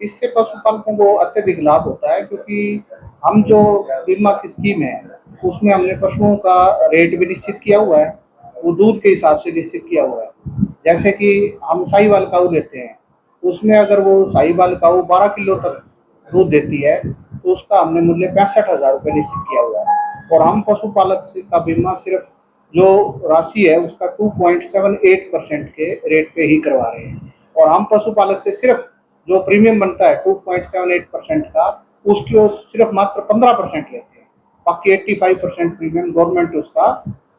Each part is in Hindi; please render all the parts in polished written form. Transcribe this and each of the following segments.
इससे पशुपालकों को अत्यधिक लाभ होता है, क्योंकि हम जो बीमा की स्कीम है उसमें हमने पशुओं का रेट भी निश्चित किया हुआ है, वो दूध के हिसाब से निश्चित किया हुआ है। जैसे कि हम साहीवाल काऊ लेते हैं, उसमें अगर वो साहीवाल काऊ 12 किलो तक दूध देती है तो उसका हमने मूल्य 65,000 रुपये निश्चित किया हुआ है। और हम पशुपालक का बीमा सिर्फ जो राशि है उसका 2.78% के रेट पे ही करवा रहे हैं, और हम पशुपालक से सिर्फ जो प्रीमियम बनता है 2.78% का, उसकी सिर्फ मात्र 15% लेते हैं। बाकी 85% प्रीमियम गवर्नमेंट उसका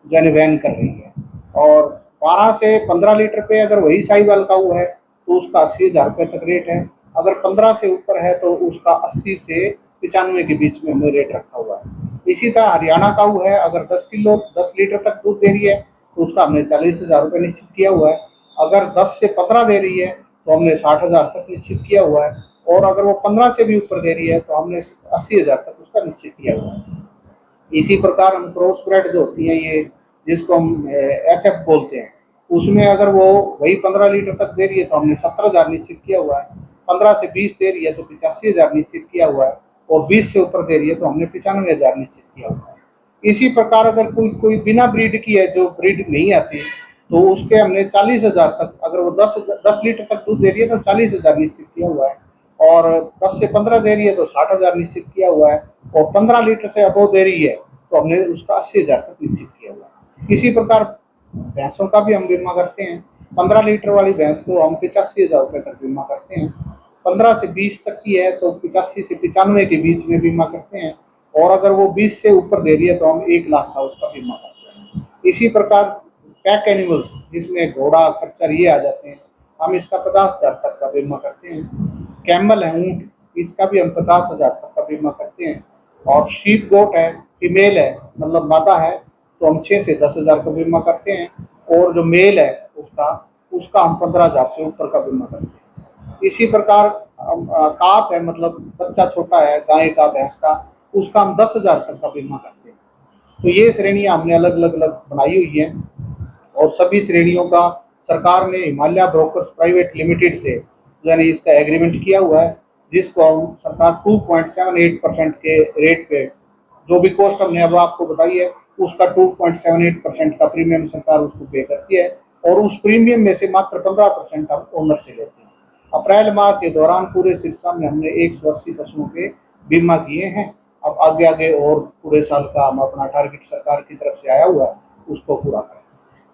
वहन कर रही है। और 12 से 15 लीटर पे अगर वही साहीवाल काऊ है तो उसका 80,000 रुपये तक रेट है। अगर 15 से ऊपर है तो उसका 80 से 95 के बीच में हमने रेट रखा हुआ है। इसी तरह हरियाणा काऊ है, अगर 10 लीटर तक दूध दे रही है तो उसका हमने 40,000 रुपये निश्चित किया हुआ है। अगर 10 से 15 दे रही है तो हमने 60,000 तक निश्चित किया हुआ है। और अगर वो 15 से भी ऊपर दे रही है तो हमने 80,000 तक उसका निश्चित किया हुआ है। इसी प्रकार हम क्रॉस ब्रेड जो होती है, ये जिसको हम एचएफ बोलते हैं, उसमें अगर वो वही 15 लीटर तक दे रही है तो हमने 70,000 निश्चित किया हुआ है। 15 से 20 दे रही है तो 85,000 निश्चित किया हुआ है। और 20 से ऊपर दे रही है तो हमने 95,000 निश्चित किया हुआ है। इसी प्रकार अगर कोई कोई बिना ब्रीड की है, जो ब्रीड नहीं आती, तो उसके हमने 40,000 तक, अगर वो 10 लीटर तक दूध दे रही है तो 40,000 निश्चित किया हुआ है। और 10 से 15 दे रही है तो 60,000 निश्चित किया हुआ है। और 15 लीटर से अबव दे रही है तो हमने उसका 80,000 तक निश्चित किया हुआ है। इसी प्रकार भैंसों का भी हम बीमा करते हैं। 15 लीटर वाली भैंस को हम 85,000 रुपये तक बीमा करते हैं। 15 से 20 तक की है तो 85 से 95 के बीच में बीमा करते हैं। और अगर वो 20 से ऊपर दे रही है तो हम 1 लाख का उसका बीमा करते हैं। इसी प्रकार पैक एनिमल्स, जिसमें घोड़ा, खच्चर ये आ जाते हैं, हम इसका 50,000 तक का बीमा करते हैं। कैमल है, ऊँट, इसका भी हम 50,000 तक का बीमा करते हैं। और शीप गोट है, फीमेल है, मतलब मादा है, तो हम 6 से 10,000 का बीमा करते हैं। और जो मेल है उसका उसका हम 15,000 से ऊपर का बीमा करते हैं। इसी प्रकार काफ है, मतलब बच्चा छोटा है गाय का, भैंस का, उसका हम 10,000 तक का बीमा करते हैं। तो ये श्रेणियां हमने अलग अलग अलग बनाई हुई हैं। और सभी श्रेणियों का सरकार ने हिमालय ब्रोकर्स प्राइवेट लिमिटेड से यानी इसका एग्रीमेंट किया हुआ है, जिसको हम सरकार 2.78% के रेट पे, जो भी कॉस्ट हमने अब आपको बताई है, उसका 2.78% का प्रीमियम सरकार उसको पे करती है। और उस प्रीमियम में से मात्र 15% हम ओनर से लेते हैं। अप्रैल माह के दौरान पूरे सिरसा में हमने 180 पशुओं के बीमा किए हैं। अब आगे आगे और पूरे साल का हम अपना टारगेट सरकार की तरफ से आया हुआ है, उसको पूरा करें।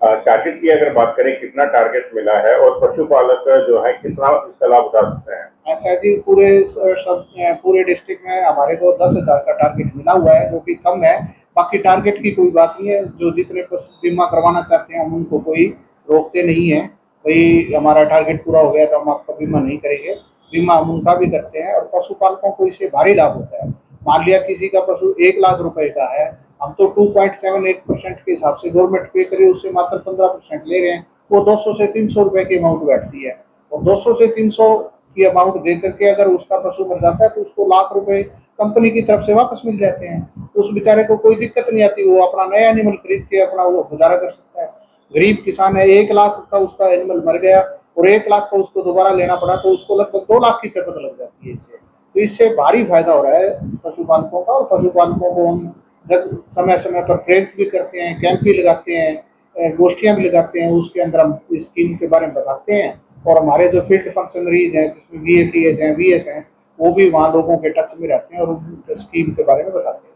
टारगेट की अगर बात करें, कितना टारगेट मिला है और पशुपालक जो है कितना इसका लाभ उठा सकते हैं? ऐसा जी, पूरे डिस्ट्रिक्ट में हमारे को 10,000 का टारगेट मिला हुआ है, जो कि कम है। बाकी टारगेट की कोई बात नहीं है, जो जितने पशु बीमा करवाना चाहते हैं हम उनको कोई रोकते नहीं है। भाई हमारा टारगेट पूरा हो गया तो हम आपका बीमा नहीं करेंगे, बीमा हम उनका भी करते हैं। और पशुपालकों को इससे भारी लाभ होता है। मान लिया किसी का पशु 1 लाख रुपए का है, हम तो 2.78% के हिसाब से गवर्नमेंट पे करे, उससे मात्र 15% ले रहे हैं। वो 200 से 300 रुपए की अमाउंट बैठती है। और 200 से 300 की अमाउंट दे करके अगर उसका पशु मर जाता है तो उसको लाख रुपए कंपनी की तरफ से वापस मिल जाते हैं। तो उस बेचारे को कोई दिक्कत नहीं आती, वो अपना नया एनिमल खरीद के अपना वो गुजारा कर सकता है। गरीब किसान है, 1 लाख का उसका एनिमल मर गया और 1 लाख का उसको दोबारा लेना पड़ा तो उसको लगभग 2 लाख की चपत लग जाती है इससे। तो इससे भारी फायदा हो रहा है पशुपालकों का। और पशुपालकों को हम समय समय पर प्रेरित भी करते हैं, कैंप भी लगाते हैं, गोष्ठियां भी लगाते हैं, उसके अंदर हम इस स्कीम के बारे में बताते हैं। और हमारे जो फील्ड फंक्शनरीज हैं, जिसमें VATH हैं, VS हैं, वो भी वहाँ लोगों के टच में रहते हैं और उन स्कीम के बारे में बताते हैं।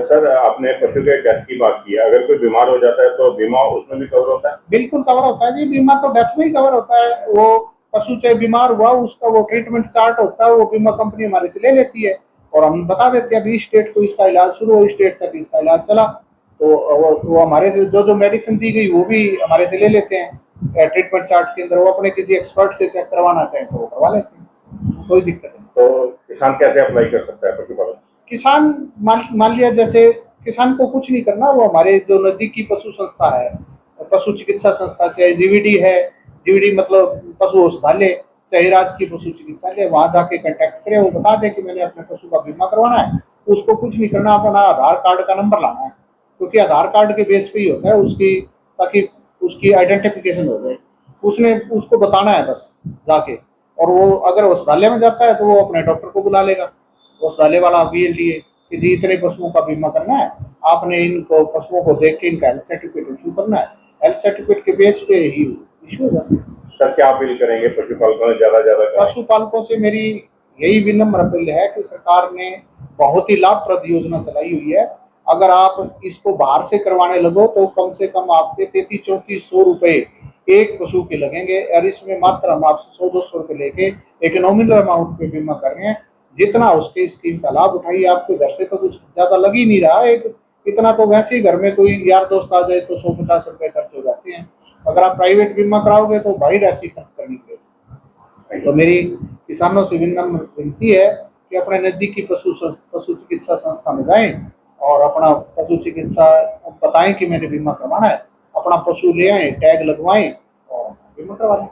सर, आपने पशु के डेथ की बात की है, अगर कोई बीमार हो जाता है तो बीमा उसमें भी कवर होता है? बिल्कुल कवर होता है जी, बीमा तो डेथ में ही कवर होता है। वो पशु चाहे बीमार हुआ, उसका वो ट्रीटमेंट चार्ट होता है, वो बीमा कंपनी हमारे से ले लेती है। और हम बता देते हैं अभी स्टेट को इसका इलाज शुरू हो, स्टेट तक इसका इलाज चला, तो वो हमारे से जो जो मेडिसिन दी गई वो भी हमारे से ले लेते हैं ट्रीटमेंट चार्ट के अंदर। वो अपने किसी एक्सपर्ट से चेक करवाना चाहें तो वो करवा लेते हैं, कोई दिक्कत नहीं। तो किसान कैसे अप्लाई कर सकता है पशुपालन? किसान मान लिया, जैसे किसान को कुछ नहीं करना, वो हमारे जो नजदीकी पशु संस्था है, पशु चिकित्सा संस्था, चाहे जीवीडी है, जीवीडी मतलब पशु औषधालय, चाहे राजकीय पशु चिकित्सालय, वहां जाके कांटेक्ट करें। वो बता दें कि मैंने अपने पशु का बीमा करवाना है। उसको कुछ नहीं करना, अपना आधार कार्ड का नंबर लाना है, क्योंकि आधार कार्ड के बेस पे ही होता है उसकी, ताकि उसकी आइडेंटिफिकेशन हो जाए। उसने उसको बताना है बस जाके और वो अगर औषधालय में जाता है तो वो अपने डॉक्टर को बुला लेगा, औषधालय वाला VLDA, कि जी इतने पशुओं का बीमा करना है, आपने इनको पशुओं को देख के इनका हेल्थ सर्टिफिकेट इशू करना है, हेल्थ सर्टिफिकेट के बेस पे ही इशू होगा। सर क्या अपील करेंगे पशुपालकों से ज्यादा करें? पशुपालकों से मेरी यही विनम्र अपील है कि सरकार ने बहुत ही लाभप्रद योजना चलाई हुई है। अगर आप इसको बाहर से करवाने लगो तो कम से कम आपके 33-3400 रुपए एक पशु के लगेंगे, और इसमें मात्र हम आपसे 100-200 रुपए लेके एक नॉमिनल अमाउंट पे बीमा कर रहे हैं। जितना उसके स्कीम का लाभ उठाइए, आपके घर से तो कुछ ज्यादा लग ही नहीं रहा है, इतना तो वैसे ही घर में कोई यार दोस्त आ जाए तो 150 रुपए खर्च हो जाते हैं। अगर आप प्राइवेट बीमा कराओगे तो भारी राशि खर्च करनी पड़ेगी। तो मेरी किसानों से विनम्र विनती है कि अपने नजदीकी पशु चिकित्सा संस्था में जाएं और अपना पशु चिकित्सा बताएं कि मैंने बीमा करवाना है, अपना पशु ले आए, टैग लगवाएं और बीमा करवा लें।